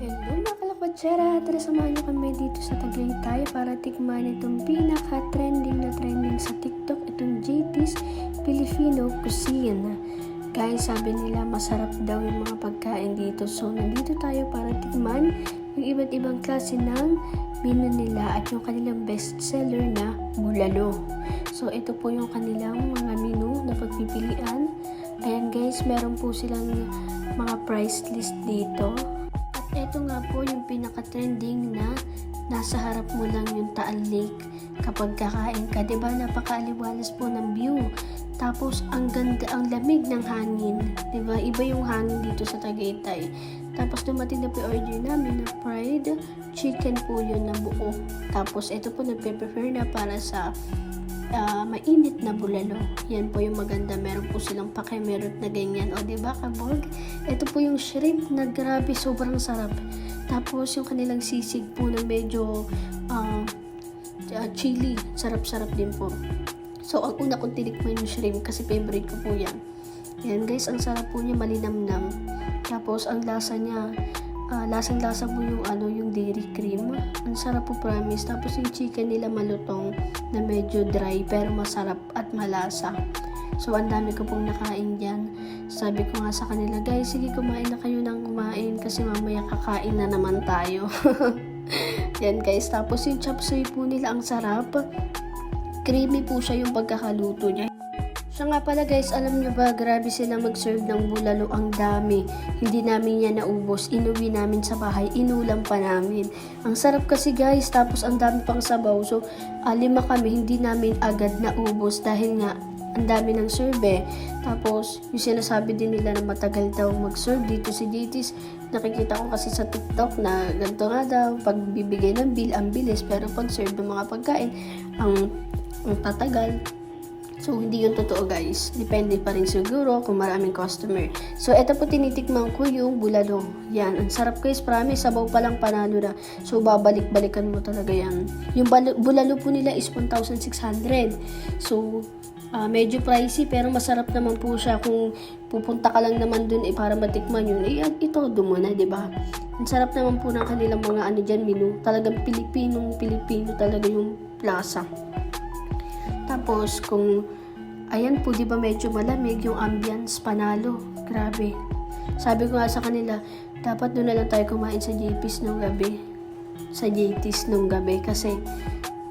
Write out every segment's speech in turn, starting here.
Hello mga kalakotsera! Tara samahan niyo kami dito sa Tagaytay para tikman itong pinaka-trending sa TikTok, itong JT's Filipino Cuisine. Guys, sabi nila masarap daw yung mga pagkain dito. So, nandito tayo para tikman yung iba't ibang klase ng menu nila at yung kanilang bestseller na bulalo. So, ito po yung kanilang mga menu na pagpipilian. Ayan guys, meron po silang mga price list dito. Ito nga po yung pinaka-trending na nasa harap mo lang yung Taal Lake kapag kakain ka. Diba? Napaka-aliwalas po ng view. Tapos, ang ganda, ang lamig ng hangin. Diba? Iba yung hangin dito sa Tagaytay. Tapos, dumating na po order namin na fried chicken po yun na buo. Tapos, ito po nagpe-prepare na para sa mainit na bulalo. Yan po yung maganda. Meron po silang pakimerot na ganyan. O, diba, kabog? Ito po yung shrimp na grabe, sobrang sarap. Tapos, yung kanilang sisig po na medyo chili. Sarap-sarap din po. So, ang una kong tinikman yung shrimp kasi favorite ko po yan. Yan, guys, ang sarap po niya, malinamnam. Tapos, ang lasa niya, lasang-lasa po yung dairy cream. Ang sarap po, promise. Tapos yung chicken nila malutong na medyo dry pero masarap at malasa. So, ang dami ko pong nakain dyan. Sabi ko nga sa kanila, guys, sige, kumain na kayo ng kumain kasi mamaya kakain na naman tayo. Yan, guys. Tapos yung chop suey po nila, ang sarap. Creamy po siya yung pagkakaluto niya. Siya nga pala guys, alam nyo ba, grabe sila mag-serve ng bulalo, ang dami. Hindi namin yan naubos, inuwi namin sa bahay, inulam pa namin. Ang sarap kasi guys, tapos ang dami pang sabaw. So, 5 kami, hindi namin agad naubos dahil nga, ang dami ng serve. Tapos, yung sinasabi din nila na matagal daw mag-serve dito si JT's. Nakikita ko kasi sa TikTok na ganito nga daw, pag bibigay ng bill, ang bilis. Pero pag serve ng mga pagkain, ang tatagal. So, hindi yun totoo guys. Depende pa rin siguro kung maraming customer. So, eto po tinitikman ko yung bulalo. Yan. Ang sarap guys. Promise, sabaw pa lang panalo na. So, babalik-balikan mo talaga yan. Yung bulalo po nila is 1,600. So, medyo pricey pero masarap naman po siya. Kung pupunta ka lang naman dun para matikman yun, ito doon muna, diba? Ang sarap naman po ng kanilang mga dyan, menu. Talagang Pilipino talaga yung lasa. Tapos, ayan po, di ba medyo malamig yung ambience, panalo. Grabe. Sabi ko nga sa kanila, dapat doon na lang tayo kumain sa JP's nung gabi. Sa JT's nung gabi. Kasi,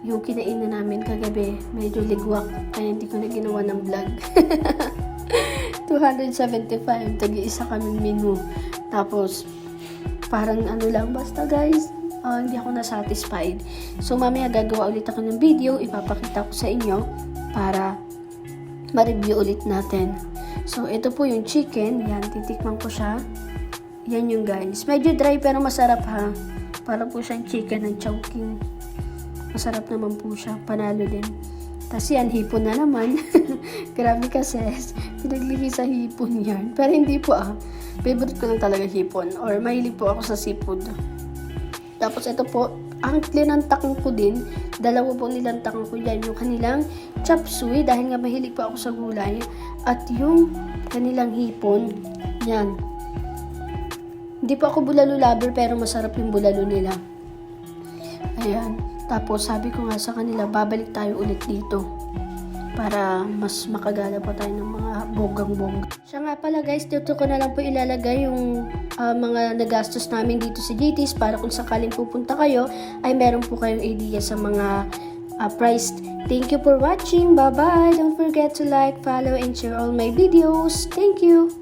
yung kinainan namin kagabi, medyo ligwak. Kaya hindi ko na ginawa ng vlog. 275, tagi-isa kaming menu. Tapos, parang lang, basta guys, hindi ako na-satisfied. So, mamaya gagawa ulit ako ng video, ipapakita ko sa inyo para ma-review ulit natin. So, ito po yung chicken. Yan, titikman ko siya. Yan yung guys. Medyo dry pero masarap ha. Para po siyang chicken ng Chowking. Masarap naman po siya. Panalo din. Tapos yan, hipon na naman. Grabe kasi. Pinagliki sa hipon yan. Pero hindi po favorite ko lang talaga hipon. Or mahilig po ako sa seafood. Tapos ito po, ang linantakan ko din, 2 po nilantakan ko yan, yung kanilang chop suey, dahil nga mahilig po ako sa gulay, at yung kanilang hipon, yan. Hindi po ako bulalo lover, pero masarap yung bulalo nila. Ayan. Tapos sabi ko nga sa kanila, babalik tayo ulit dito para mas makagala pa tayo ng mga bonggang-bongga. Siya nga pala guys, dito ko na lang po ilalagay yung mga nagastos namin dito sa JT's para kung sakaling pupunta kayo, ay meron po kayong idea sa mga price. Thank you for watching. Bye-bye. Don't forget to like, follow, and share all my videos. Thank you.